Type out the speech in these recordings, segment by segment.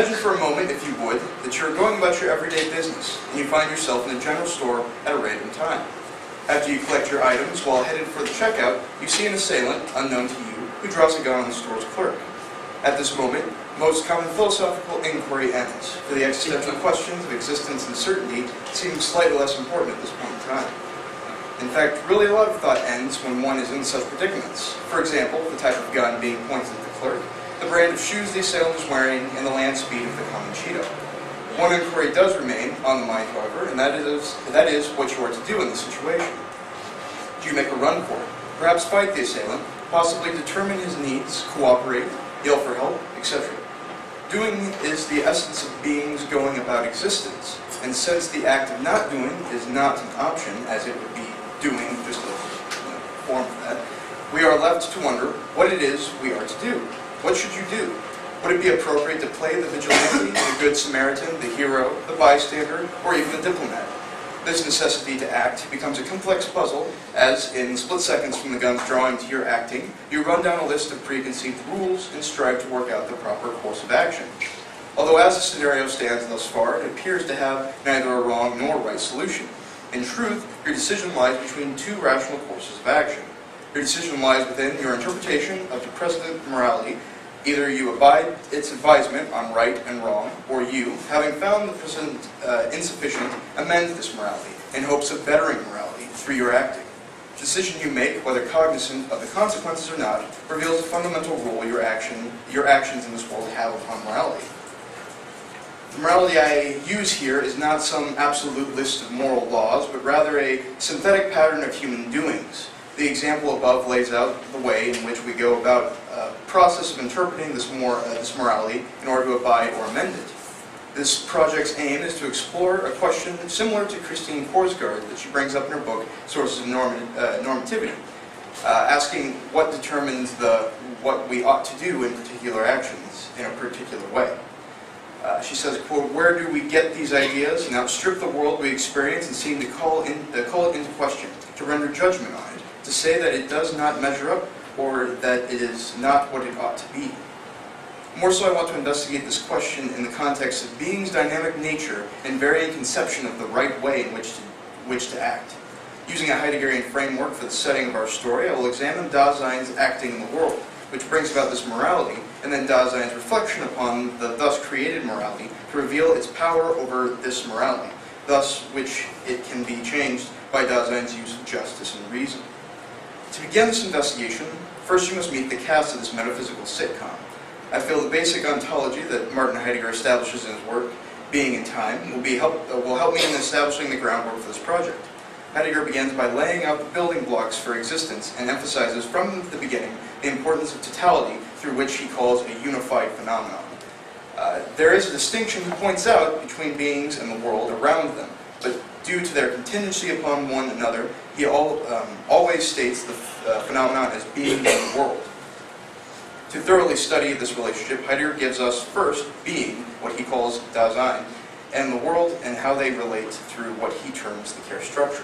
Imagine for a moment, if you would, that you're going about your everyday business, and you find yourself in a general store at a random time. After you collect your items, while headed for the checkout, you see an assailant, unknown to you, who draws a gun on the store's clerk. At this moment, most common philosophical inquiry ends, for the existential questions of existence and certainty seem slightly less important at this point in time. In fact, really a lot of thought ends when one is in such predicaments. For example, the type of gun being pointed at the clerk, the brand of shoes the assailant is wearing, and the land speed of the common Cheeto. One inquiry does remain on the mind, however, and that is what you are to do in this situation. Do you make a run for it? Perhaps fight the assailant, possibly determine his needs, cooperate, yell for help, etc. Doing is the essence of being's going about existence, and since the act of not doing is not an option, as it would be doing, just a form of that, we are left to wonder what it is we are to do. What should you do? Would it be appropriate to play the vigilante, the good Samaritan, the hero, the bystander, or even the diplomat? This necessity to act becomes a complex puzzle, as in split seconds from the gun's drawing to your acting, you run down a list of preconceived rules and strive to work out the proper course of action. Although as the scenario stands thus far, it appears to have neither a wrong nor right solution. In truth, your decision lies between two rational courses of action. Your decision lies within your interpretation of the present morality. Either you abide its advisement on right and wrong, or you, having found the present insufficient, amend this morality in hopes of bettering morality through your acting. The decision you make, whether cognizant of the consequences or not, reveals a fundamental role your actions in this world have upon morality. The morality I use here is not some absolute list of moral laws, but rather a synthetic pattern of human doings. The example above lays out the way in which we go about a process of interpreting this morality in order to abide or amend it. This project's aim is to explore a question similar to Christine Korsgaard that she brings up in her book, Sources of Normativity, asking what determines what we ought to do in particular actions in a particular way. She says, quote, "Where do we get these ideas and outstrip the world we experience and seem to call it into question, to render judgment on it, to say that it does not measure up or that it is not what it ought to be?" More so, I want to investigate this question in the context of being's dynamic nature and varying conception of the right way in which to act. Using a Heideggerian framework for the setting of our story, I will examine Dasein's acting in the world, which brings about this morality, and then Dasein's reflection upon the thus created morality to reveal its power over this morality, thus which it can be changed by Dasein's use of justice and reason. To begin this investigation, first you must meet the cast of this metaphysical sitcom. I feel the basic ontology that Martin Heidegger establishes in his work, Being and Time, will help me in establishing the groundwork for this project. Heidegger begins by laying out the building blocks for existence and emphasizes from the beginning the importance of totality, through which he calls a unified phenomenon. There is a distinction, he points out, between beings and the world around them, but due to their contingency upon one another, he always states the phenomenon as being in the world. To thoroughly study this relationship, Heidegger gives us first being, what he calls Dasein, and the world and how they relate through what he terms the care structure.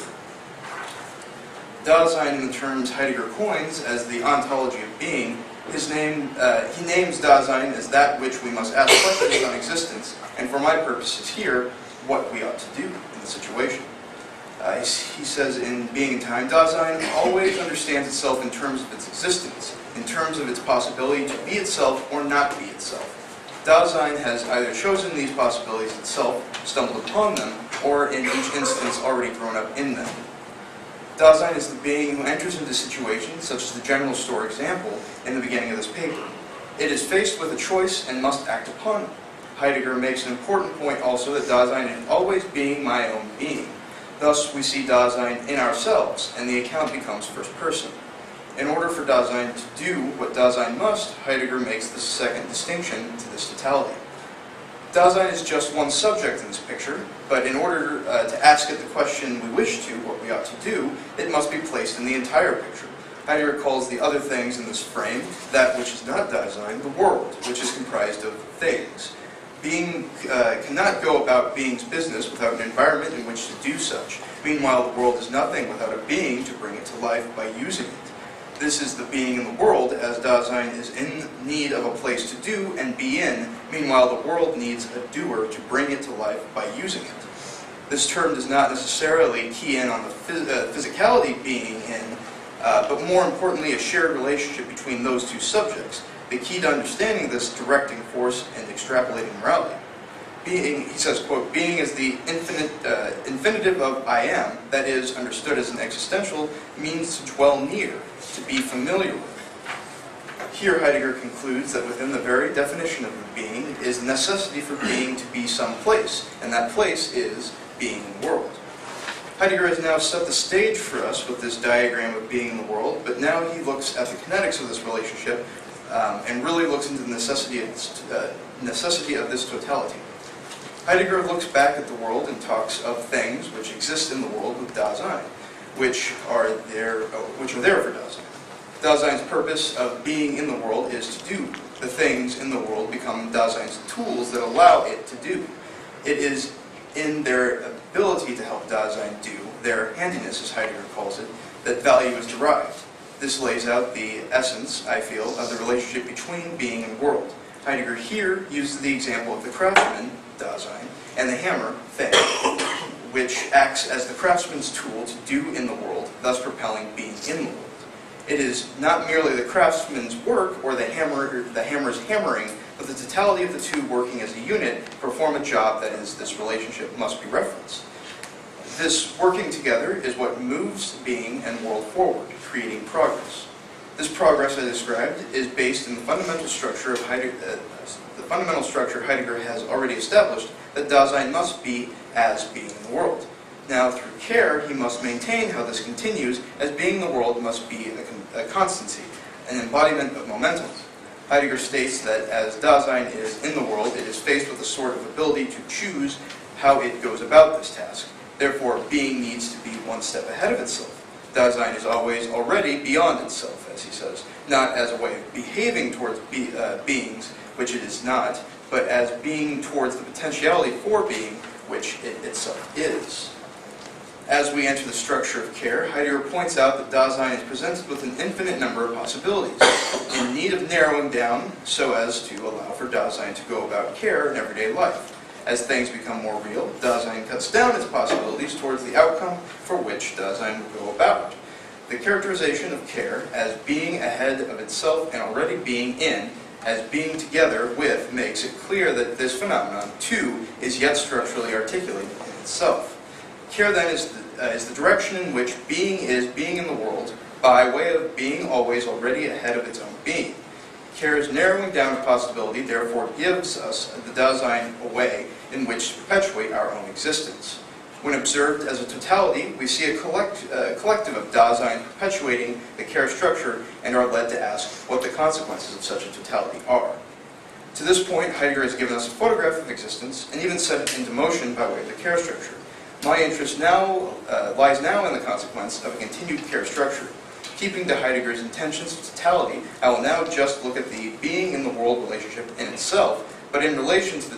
Dasein, in the terms Heidegger coins as the ontology of being, he names Dasein as that which we must ask questions on existence, and for my purposes here, what we ought to do in the situation. He says in Being and Time, Dasein always understands itself in terms of its existence, in terms of its possibility to be itself or not be itself. Dasein has either chosen these possibilities itself, stumbled upon them, or in each instance already grown up in them. Dasein is the being who enters into situations, such as the general store example in the beginning of this paper. It is faced with a choice and must act upon it. Heidegger makes an important point also that Dasein is always being my own being. Thus, we see Dasein in ourselves, and the account becomes first person. In order for Dasein to do what Dasein must, Heidegger makes the second distinction to this totality. Dasein is just one subject in this picture, but in order to ask it the question we wish to, what we ought to do, it must be placed in the entire picture. Heidegger calls the other things in this frame, that which is not Dasein, the world, which is comprised of things. Being cannot go about being's business without an environment in which to do such. Meanwhile, the world is nothing without a being to bring it to life by using it. This is the being in the world, as Dasein is in need of a place to do and be in. Meanwhile, the world needs a doer to bring it to life by using it. This term does not necessarily key in on the physicality being in, but more importantly, a shared relationship between those two subjects. The key to understanding this directing force and extrapolating morality. Being, he says, quote, being is the infinitive of I am, that is, understood as an existential, means to dwell near, to be familiar with. Here Heidegger concludes that within the very definition of the being is the necessity for being to be some place, and that place is being in the world. Heidegger has now set the stage for us with this diagram of being in the world, but now he looks at the kinetics of this relationship and really looks into the necessity of this totality. Heidegger looks back at the world and talks of things which exist in the world with Dasein, which are there for Dasein. Dasein's purpose of being in the world is to do. The things in the world become Dasein's tools that allow it to do. It is in their ability to help Dasein do, their handiness, as Heidegger calls it, that value is derived. This lays out the essence, I feel, of the relationship between being and world. Heidegger here uses the example of the craftsman, Dasein, and the hammer, thing, which acts as the craftsman's tool to do in the world, thus propelling being in the world. It is not merely the craftsman's work or the hammer's hammering, but the totality of the two working as a unit perform a job that is this relationship must be referenced. This working together is what moves being and world forward, creating progress. This progress I described is based in the fundamental structure of Heidegger has already established that Dasein must be as being in the world. Now, through care, he must maintain how this continues, as being in the world must be a constancy, an embodiment of momentum. Heidegger states that as Dasein is in the world, it is faced with a sort of ability to choose how it goes about this task. Therefore, being needs to be one step ahead of itself. Dasein is always already beyond itself, as he says, not as a way of behaving towards beings, which it is not, but as being towards the potentiality for being, which it itself is. As we enter the structure of care, Heidegger points out that Dasein is presented with an infinite number of possibilities, in need of narrowing down so as to allow for Dasein to go about care in everyday life. As things become more real, Dasein cuts down its possibilities towards the outcome for which Dasein will go about. The characterization of care as being ahead of itself and already being in, as being together with, makes it clear that this phenomenon, too, is yet structurally articulated in itself. Care, then, is the direction in which being is being in the world by way of being always already ahead of its own being. Care's narrowing down of possibility therefore gives us the Dasein a way in which to perpetuate our own existence. When observed as a totality, we see a collective of Dasein perpetuating the care structure and are led to ask what the consequences of such a totality are. To this point, Heidegger has given us a photograph of existence and even set it into motion by way of the care structure. My interest now lies now in the consequence of a continued care structure. Keeping to Heidegger's intentions of totality, I will now just look at the being in the world relationship in itself, but in relation to the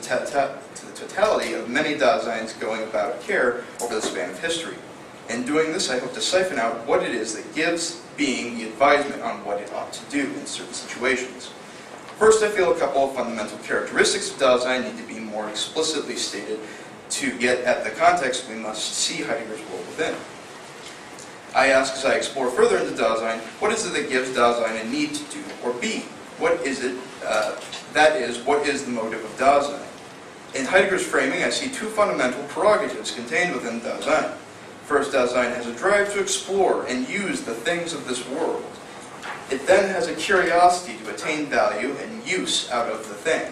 totality of many Daseins going about care over the span of history. In doing this, I hope to siphon out what it is that gives being the advisement on what it ought to do in certain situations. First, I feel a couple of fundamental characteristics of Dasein need to be more explicitly stated to get at the context we must see Heidegger's world within. I ask as I explore further into Dasein, what is it that gives Dasein a need to do or be? What is it, that is, what is the motive of Dasein? In Heidegger's framing, I see two fundamental prerogatives contained within Dasein. First, Dasein has a drive to explore and use the things of this world. It then has a curiosity to attain value and use out of the thing.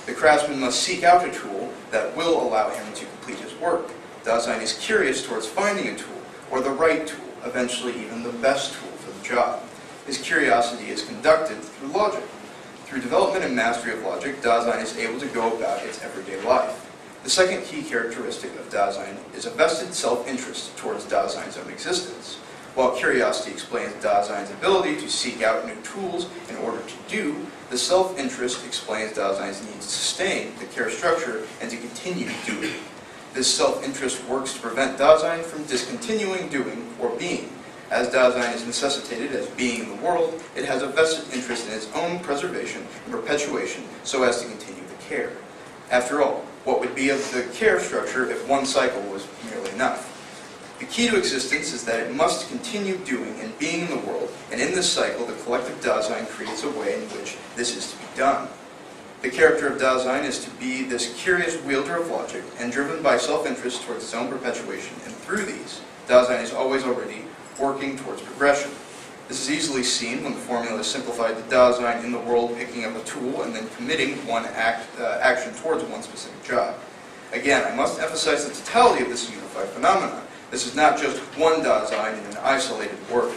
The craftsman must seek out a tool that will allow him to complete his work. Dasein is curious towards finding a tool, or the right tool, eventually even the best tool for the job. His curiosity is conducted through logic. Through development and mastery of logic, Dasein is able to go about its everyday life. The second key characteristic of Dasein is a vested self-interest towards Dasein's own existence. While curiosity explains Dasein's ability to seek out new tools in order to do, the self-interest explains Dasein's need to sustain the care structure and to continue doing. This self-interest works to prevent Dasein from discontinuing doing or being. As Dasein is necessitated as being in the world, it has a vested interest in its own preservation and perpetuation so as to continue the care. After all, what would be of the care structure if one cycle was merely enough? The key to existence is that it must continue doing and being in the world, and in this cycle the collective Dasein creates a way in which this is to be done. The character of Dasein is to be this curious wielder of logic and driven by self-interest towards its own perpetuation, and through these, Dasein is always already working towards progression. This is easily seen when the formula is simplified to Dasein in the world picking up a tool and then committing one action towards one specific job. Again, I must emphasize the totality of this unified phenomenon. This is not just one Dasein in an isolated work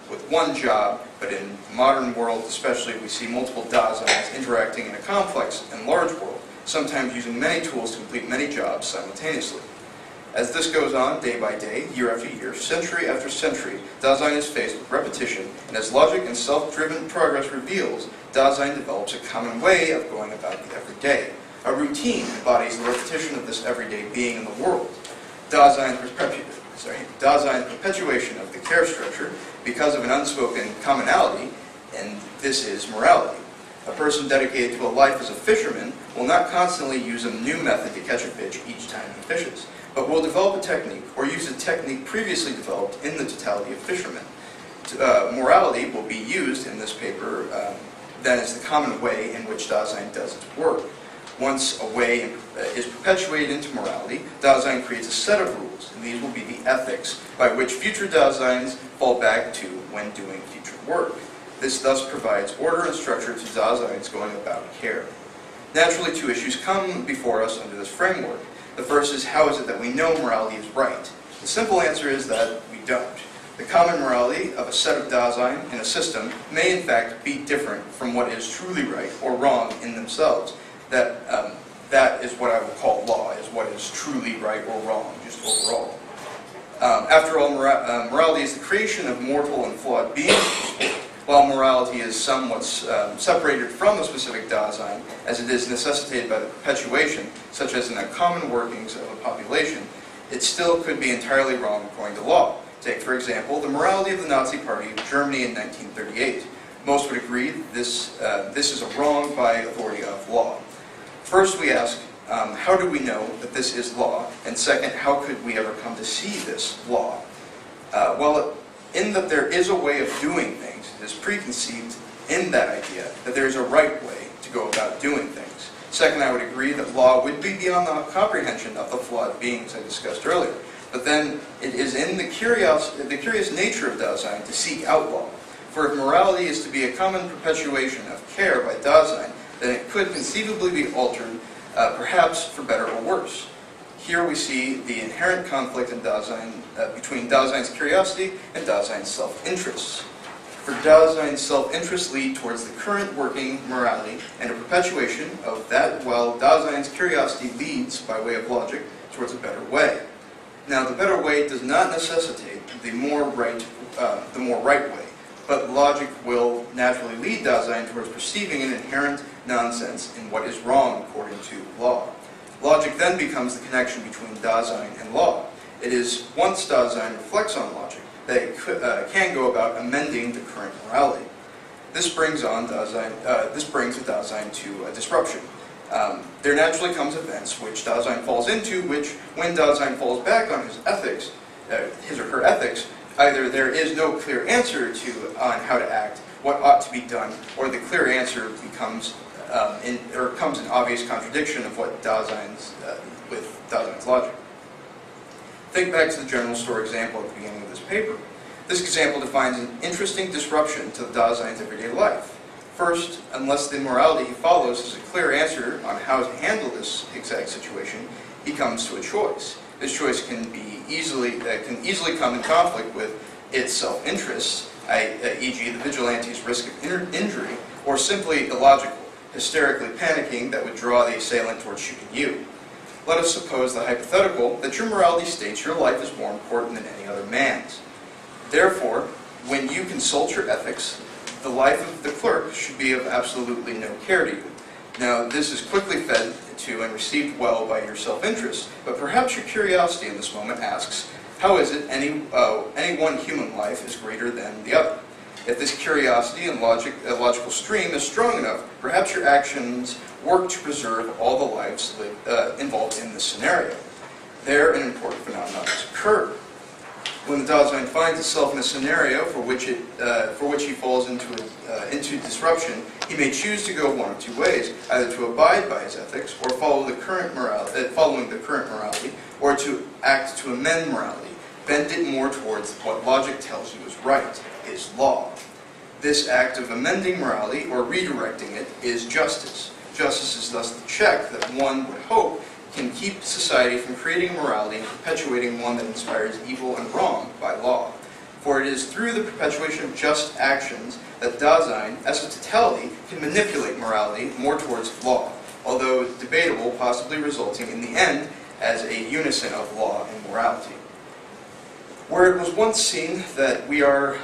with one job, but in the modern world especially, we see multiple Daseins interacting in a complex and large world, sometimes using many tools to complete many jobs simultaneously. As this goes on day by day, year after year, century after century, Dasein is faced with repetition, and as logic and self-driven progress reveals, Dasein develops a common way of going about the everyday. A routine embodies the repetition of this everyday being in the world. Dasein's perpetuation of the care structure because of an unspoken commonality, and this is morality. A person dedicated to a life as a fisherman will not constantly use a new method to catch a fish each time he fishes, but will develop a technique or use a technique previously developed in the totality of fishermen. Morality will be used in this paper that is the common way in which Dasein does its work. Once a way is perpetuated into morality, Dasein creates a set of rules, and these will be the ethics by which future Daseins fall back to when doing future work. This thus provides order and structure to Daseins going about care. Naturally, two issues come before us under this framework. The first is, how is it that we know morality is right? The simple answer is that we don't. The common morality of a set of Dasein in a system may in fact be different from what is truly right or wrong in themselves. That is what I would call law, is what is truly right or wrong, just overall. After all, morality is the creation of mortal and flawed beings, while morality is somewhat separated from a specific Dasein, as it is necessitated by the perpetuation, such as in the common workings of a population. It still could be entirely wrong according to law. Take, for example, the morality of the Nazi Party of Germany in 1938. Most would agree this is a wrong by authority of law. First we ask, how do we know that this is law? And second, how could we ever come to see this law? Well, in that there is a way of doing things, it is preconceived in that idea that there is a right way to go about doing things. Second, I would agree that law would be beyond the comprehension of the flawed beings I discussed earlier. But then it is in the curious nature of Dasein to seek out law. For if morality is to be a common perpetuation of care by Dasein, then it could conceivably be altered, perhaps for better or worse. Here we see the inherent conflict in Dasein between Dasein's curiosity and Dasein's self-interests. For Dasein's self-interests lead towards the current working morality and a perpetuation of that, while Dasein's curiosity leads, by way of logic, towards a better way. Now, the better way does not necessitate the more right way, but logic will naturally lead Dasein towards perceiving an inherent nonsense in what is wrong according to law. Logic then becomes the connection between Dasein and law. It is once Dasein reflects on logic that it can go about amending the current morality. This brings a Dasein to a disruption. There naturally comes events which Dasein falls into, which, when Dasein falls back on his ethics, his or her ethics, either there is no clear answer on how to act, what ought to be done, or the clear answer comes in obvious contradiction of what with Dasein's logic. Think back to the general store example at the beginning of this paper. This example defines an interesting disruption to Dasein's everyday life. First, unless the morality he follows is a clear answer on how to handle this exact situation, he comes to a choice. This choice can easily come in conflict with its self-interests, e.g. the vigilante's risk of injury, or simply illogical, hysterically panicking that would draw the assailant towards shooting you. Let us suppose the hypothetical that your morality states your life is more important than any other man's. Therefore, when you consult your ethics, the life of the clerk should be of absolutely no care to you. Now, this is quickly fed to and received well by your self-interest, but perhaps your curiosity in this moment asks, How is it any one human life is greater than the other? If this curiosity and logical stream is strong enough, perhaps your actions work to preserve all the lives involved in this scenario. There, an important phenomenon has occurred. When the Dasein finds itself in a scenario for which he falls into disruption, he may choose to go one of two ways: either to abide by his ethics, or following the current morality, or to act to amend morality, bend it more towards what logic tells you is right, is law. This act of amending morality or redirecting it is justice. Justice is thus the check that one would hope can keep society from creating morality and perpetuating one that inspires evil and wrong by law. For it is through the perpetuation of just actions that Dasein, as a totality, can manipulate morality more towards law, although debatable, possibly resulting in the end as a unison of law and morality. Where it was once seen that we are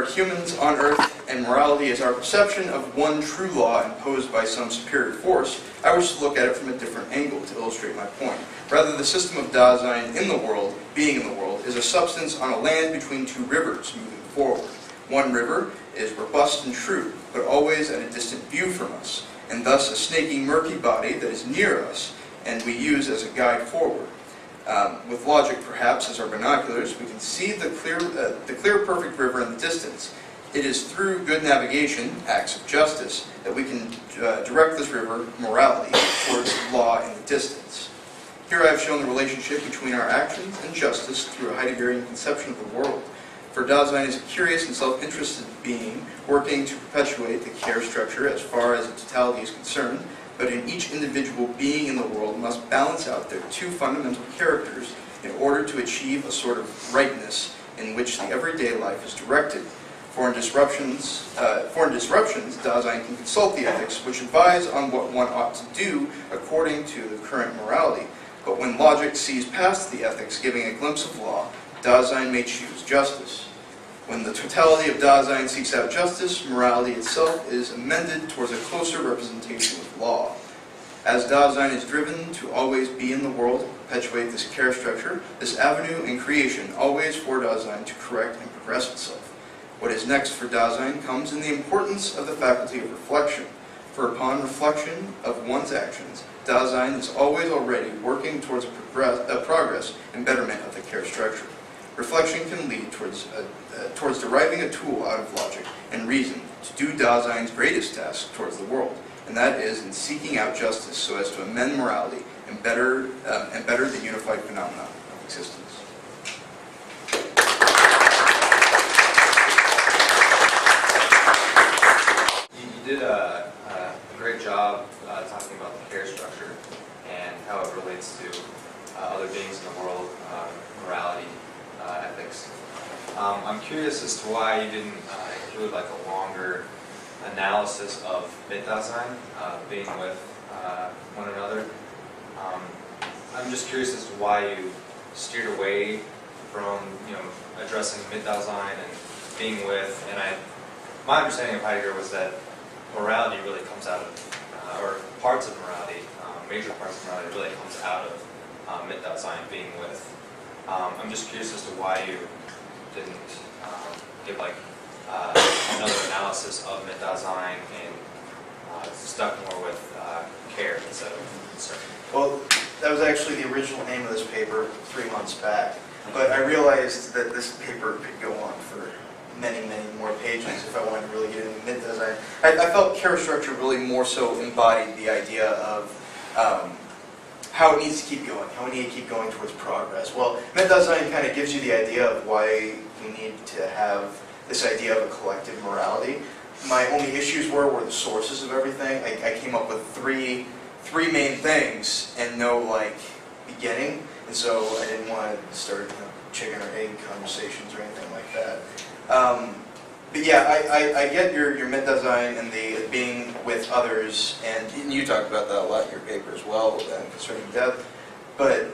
humans on earth, and morality is our perception of one true law imposed by some superior force, I wish to look at it from a different angle to illustrate my point. Rather, the system of Dasein in the world, being in the world, is a substance on a land between two rivers moving forward. One river is robust and true, but always at a distant view from us, and thus a snaky, murky body that is near us, and we use as a guide forward. With logic, perhaps, as our binoculars, we can see the clear, perfect river in the distance. It is through good navigation, acts of justice, that we can direct this river, morality, towards law in the distance. Here I have shown the relationship between our actions and justice through a Heideggerian conception of the world. For Dasein is a curious and self-interested being, working to perpetuate the care structure as far as the totality is concerned, but in each individual being in the world must balance out their two fundamental characters in order to achieve a sort of rightness in which the everyday life is directed. For in disruptions, Dasein can consult the ethics which advise on what one ought to do according to the current morality. But when logic sees past the ethics giving a glimpse of law, Dasein may choose justice. When the totality of Dasein seeks out justice, morality itself is amended towards a closer representation of law. As Dasein is driven to always be in the world and perpetuate this care structure, this avenue in creation always for Dasein to correct and progress itself. What is next for Dasein comes in the importance of the faculty of reflection, for upon reflection of one's actions, Dasein is always already working towards a progress and betterment of the care structure. Reflection can lead towards deriving a tool out of logic and reason to do Dasein's greatest task towards the world, and that is in seeking out justice so as to amend morality and better the unified phenomenon of existence. You did a great job talking about the care structure and how it relates to other beings in the world, morality, ethics. I'm curious as to why you didn't include like a longer analysis of Mitdasein, being with one another. I'm just curious as to why you steered away from addressing Mitdasein and being with. And my understanding of Heidegger was that morality really comes out of, or parts of morality, major parts of morality really comes out of Mitdasein, being with. I'm just curious as to why you didn't give like another analysis of Mitdasein and stuck more with care instead of concern. Well, that was actually the original name of this paper 3 months back, but I realized that this paper could go on for many, many more pages if I wanted to really get into Mitdasein. I felt care structure really more so embodied the idea of how it needs to keep going, how we need to keep going towards progress. Well, Mitdasein kind of gives you the idea of why we need to have this idea of a collective morality. My only issues were the sources of everything. I came up with three main things and no like beginning, and so I didn't want to start chicken or egg conversations or anything like that. But yeah, I get your Mitdasein and the being with others, and you talked about that a lot in your paper as well, concerning death. But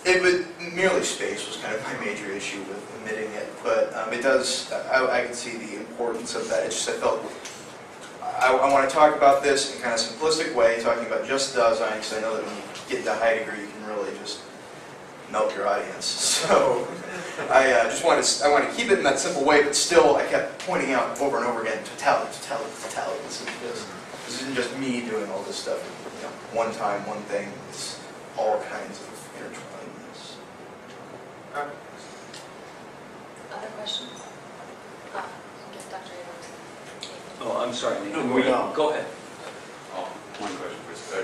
it would merely space was kind of my major issue with omitting it. But it does. I can see the importance of that. It's just I felt I want to talk about this in kind of simplistic way, talking about just Dasein, because I know that when you get into Heidegger, you can really just melt your audience. So I want to keep it in that simple way, but still I kept pointing out over and over again, totality. This isn't just me doing all this stuff, one time, one thing. It's all kinds of intertwinedness. Other questions? Yes, Dr. Abrams. Oh, I'm sorry. No, Go ahead. Oh,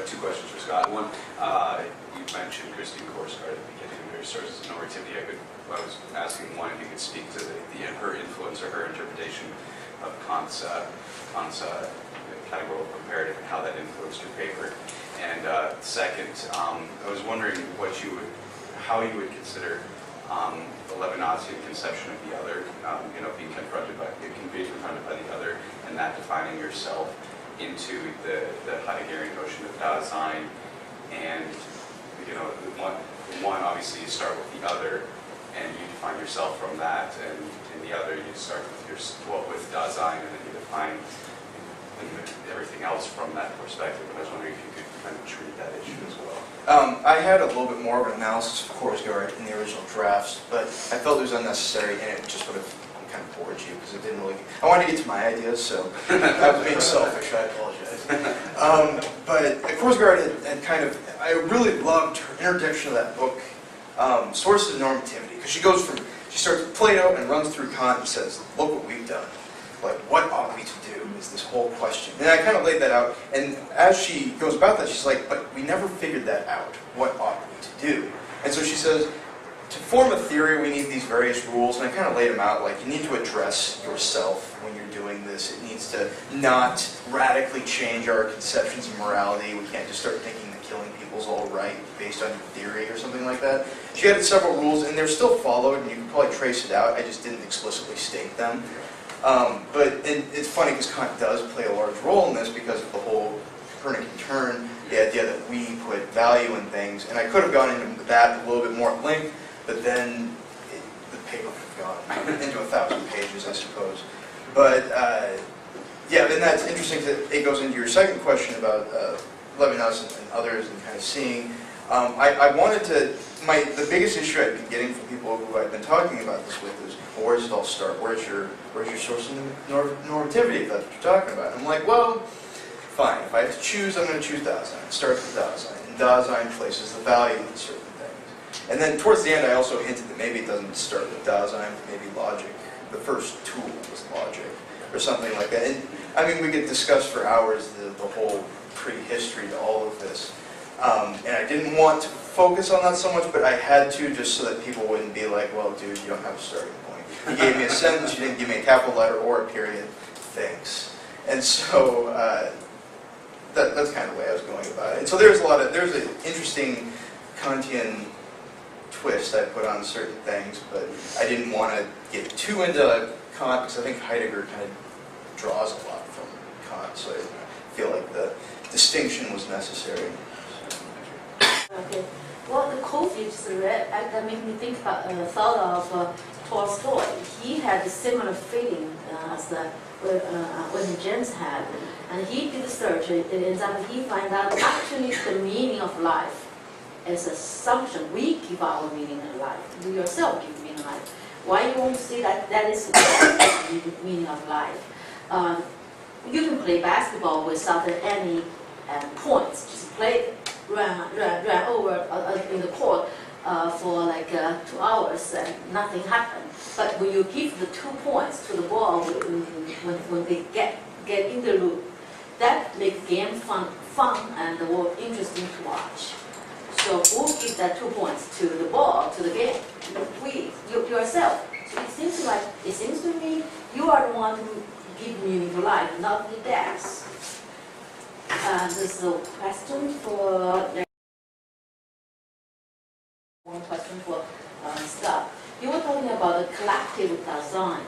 two questions for Scott. One, you mentioned Christine Korsgaard at the beginning of your sources of normativity. I was asking one if you could speak to her influence or her interpretation of Kant's categorical comparative and how that influenced your paper. And second, I was wondering how you would consider the Levinasian conception of the other, being confronted by the other, and that defining yourself into the Heideggerian notion of Dasein. And one obviously you start with the other, and you define yourself from that, and in the other you start with Dasein, and then you define everything else from that perspective. And I was wondering if you could kind of treat that issue as well. I had a little bit more of an analysis of Korsgaard in the original drafts, but I felt it was unnecessary, and it just would have kind of bored you because it didn't really. I wanted to get to my ideas, so I was being selfish. I apologize. But Korsgaard and I really loved her introduction of that book, Sources of Normativity, because she starts with Plato and runs through Kant and says, "Look what we've done. Like, what ought we to do is this whole question." And I kind of laid that out, and as she goes about that, she's like, "But we never figured that out. What ought we to do?" And so she says, to form a theory, we need these various rules, and I kind of laid them out, like, you need to address yourself when you're doing this. It needs to not radically change our conceptions of morality. We can't just start thinking that killing people is all right based on your theory or something like that. She had several rules, and they're still followed, and you can probably trace it out. I just didn't explicitly state them. But it's funny because Kant does play a large role in this because of the whole Copernican turn, the idea that we put value in things. And I could have gone into that a little bit more at length, but then the paper would have gone into 1,000 pages, I suppose. But then that's interesting that it goes into your second question about Levinas and others and kind of seeing. I wanted to, the biggest issue I've been getting from people who I've been talking about this with is, well, where does it all start? Where's your source of normativity, if that's what you're talking about? And I'm like, well, fine. If I have to choose, I'm going to choose Dasein. It starts with Dasein. And Dasein places the value in certain things. And then towards the end, I also hinted that maybe it doesn't start with Dasein, but maybe logic. The first tool was logic, or something like that. And I mean, we could discuss for hours the whole prehistory to all of this. And I didn't want to focus on that so much, but I had to just so that people wouldn't be like, well, dude, you don't have a starting point. You gave me a sentence, you didn't give me a capital letter or a period. Thanks. And so that's kind of the way I was going about it. And so there's an interesting Kantian twist I put on certain things, but I didn't want to get too into Kant because I think Heidegger kind of draws a lot from Kant, so I feel like the distinction was necessary. Okay. Well, the quote you just read, that made me think about thought of Tolstoy. He had a similar feeling as when James had, and he did the search, and then he found out actually the meaning of life is an assumption. We give our meaning in life. You yourself give meaning in life. Why you won't say that is the meaning of life? You can play basketball without any points. Just play. Run over in the court for like 2 hours and nothing happened. But when you give the 2 points to the ball when they get in the loop, that makes the game fun and more interesting to watch. So who give that 2 points to the ball, to the game? Yourself. So it seems to me you are the one who give meaning to life, not the death. There's a question for one question for Scott. You were talking about the collective design.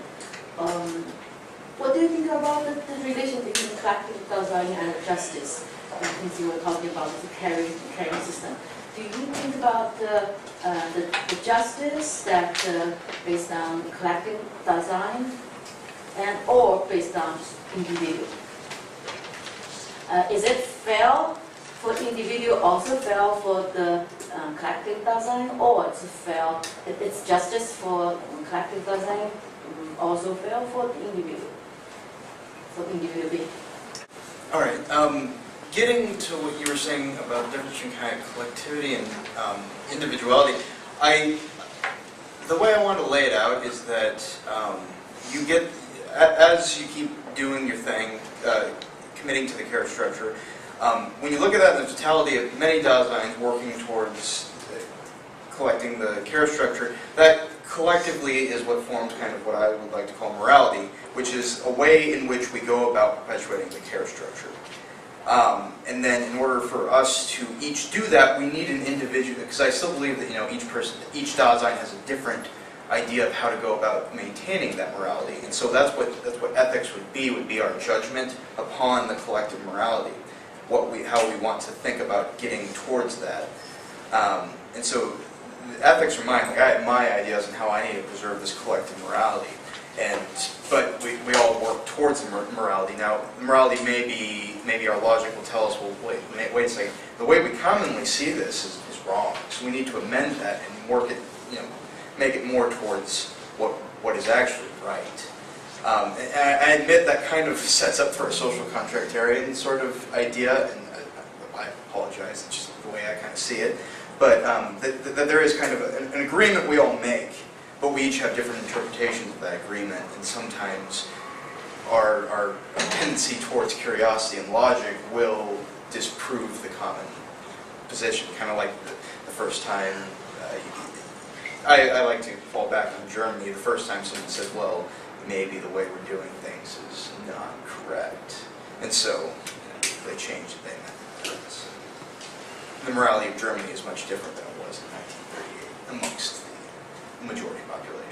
What do you think about the relation between collective design and justice? Since you were talking about the caring system, do you think about the justice that based on collective design or based on individual? Is it fair for individual also fail for the collective design, or it's just for collective design also fail for the individual, being. All right. Getting to what you were saying about the difference between kind of collectivity and individuality, the way I want to lay it out is that you get, as you keep doing your thing, committing to the character structure, when you look at that in the totality of many Daseins working towards collecting the character structure, that collectively is what forms kind of what I would like to call morality, which is a way in which we go about perpetuating the character structure. And then in order for us to each do that, we need an individual, because I still believe that each Dasein has a different idea of how to go about maintaining that morality. And so that's what ethics would be our judgment upon the collective morality, how we want to think about getting towards that. And so ethics are mine. Like I have my ideas on how I need to preserve this collective morality. But we all work towards the morality. Now, morality maybe our logic will tell us, well, wait a second. The way we commonly see this is wrong. So we need to amend that and work it, make it more towards what is actually right. And I admit that kind of sets up for a social contractarian sort of idea, and I apologize, it's just the way I kind of see it. But that there is kind of an agreement we all make, but we each have different interpretations of that agreement, and sometimes our tendency towards curiosity and logic will disprove the common position, kind of like the first time, I like to fall back on Germany, the first time someone said, well, maybe the way we're doing things is not correct. And so they changed it. The morality of Germany is much different than it was in 1938 amongst the majority population.